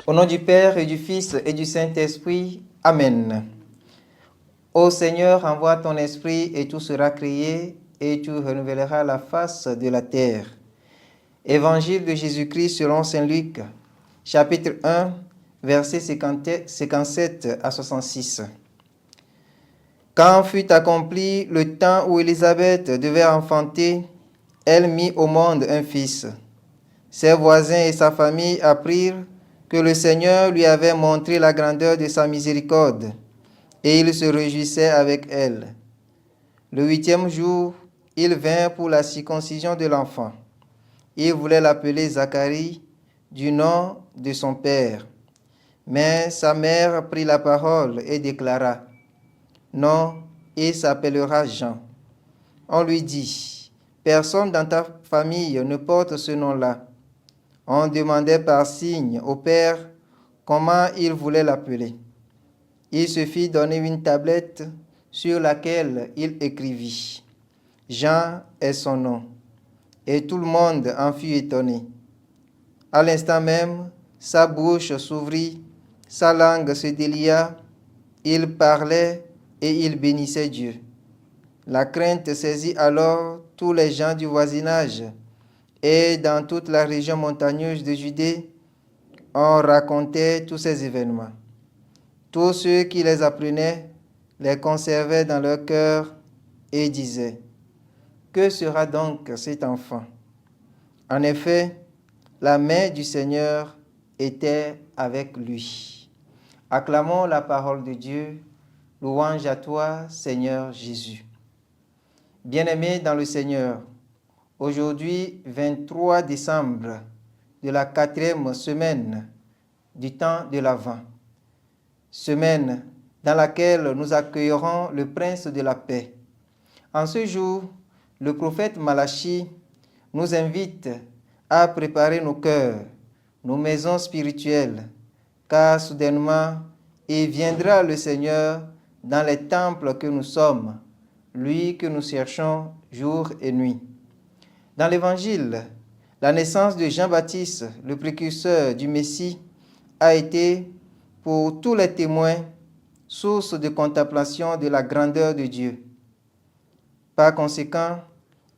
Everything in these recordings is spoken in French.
Au nom du Père et du Fils et du Saint-Esprit. Amen. Ô Seigneur, envoie ton esprit et tout sera créé et tu renouvelleras la face de la terre. Évangile de Jésus-Christ selon Saint Luc, chapitre 1, versets 57 à 66. Quand fut accompli le temps où Élisabeth devait enfanter, elle mit au monde un fils. Ses voisins et sa famille apprirent que le Seigneur lui avait montré la grandeur de sa miséricorde, et il se réjouissait avec elle. Le 8e jour, il vint pour la circoncision de l'enfant. Il voulait l'appeler Zacharie, du nom de son père. Mais sa mère prit la parole et déclara, « Non, il s'appellera Jean. » On lui dit, « Personne dans ta famille ne porte ce nom-là. » On demandait par signe au père comment il voulait l'appeler. Il se fit donner une tablette sur laquelle il écrivit « Jean est son nom ». Et tout le monde en fut étonné. À l'instant même, sa bouche s'ouvrit, sa langue se délia, il parlait et il bénissait Dieu. La crainte saisit alors tous les gens du voisinage, et dans toute la région montagneuse de Judée, on racontait tous ces événements. Tous ceux qui les apprenaient les conservaient dans leur cœur et disaient, « Que sera donc cet enfant ?» En effet, la main du Seigneur était avec lui. Acclamons la parole de Dieu. Louange à toi, Seigneur Jésus. Bien-aimés dans le Seigneur, aujourd'hui, 23 décembre de la 4e semaine du temps de l'Avent, semaine dans laquelle nous accueillerons le Prince de la paix. En ce jour, le prophète Malachie nous invite à préparer nos cœurs, nos maisons spirituelles, car soudainement, il viendra le Seigneur dans les temples que nous sommes, lui que nous cherchons jour et nuit. Dans l'Évangile, la naissance de Jean-Baptiste, le précurseur du Messie, a été pour tous les témoins source de contemplation de la grandeur de Dieu. Par conséquent,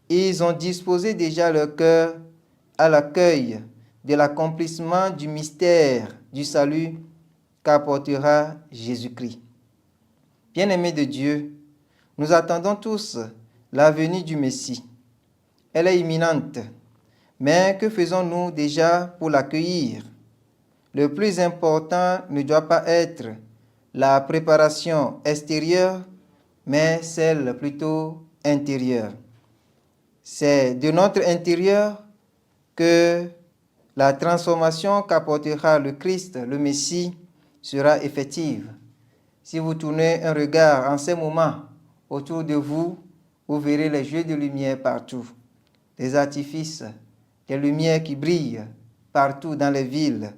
ils ont disposé déjà leur cœur à l'accueil de l'accomplissement du mystère du salut qu'apportera Jésus-Christ. Bien-aimés de Dieu, nous attendons tous la venue du Messie. Elle est imminente, mais que faisons-nous déjà pour l'accueillir? Le plus important ne doit pas être la préparation extérieure, mais celle plutôt intérieure. C'est de notre intérieur que la transformation qu'apportera le Christ, le Messie, sera effective. Si vous tournez un regard en ces moments autour de vous, vous verrez les jeux de lumière partout, des artifices, des lumières qui brillent partout dans les villes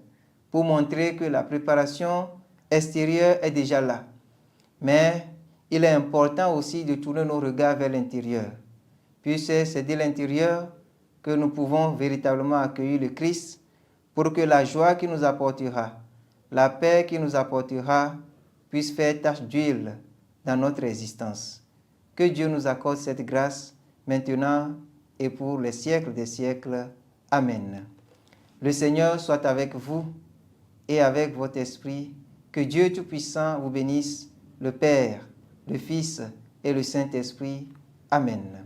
pour montrer que la préparation extérieure est déjà là. Mais il est important aussi de tourner nos regards vers l'intérieur, puisque c'est de l'intérieur que nous pouvons véritablement accueillir le Christ pour que la joie qu'il nous apportera, la paix qu'il nous apportera, puisse faire tache d'huile dans notre existence. Que Dieu nous accorde cette grâce maintenant et pour les siècles des siècles. Amen. Le Seigneur soit avec vous et avec votre esprit. Que Dieu Tout-Puissant vous bénisse, le Père, le Fils et le Saint-Esprit. Amen.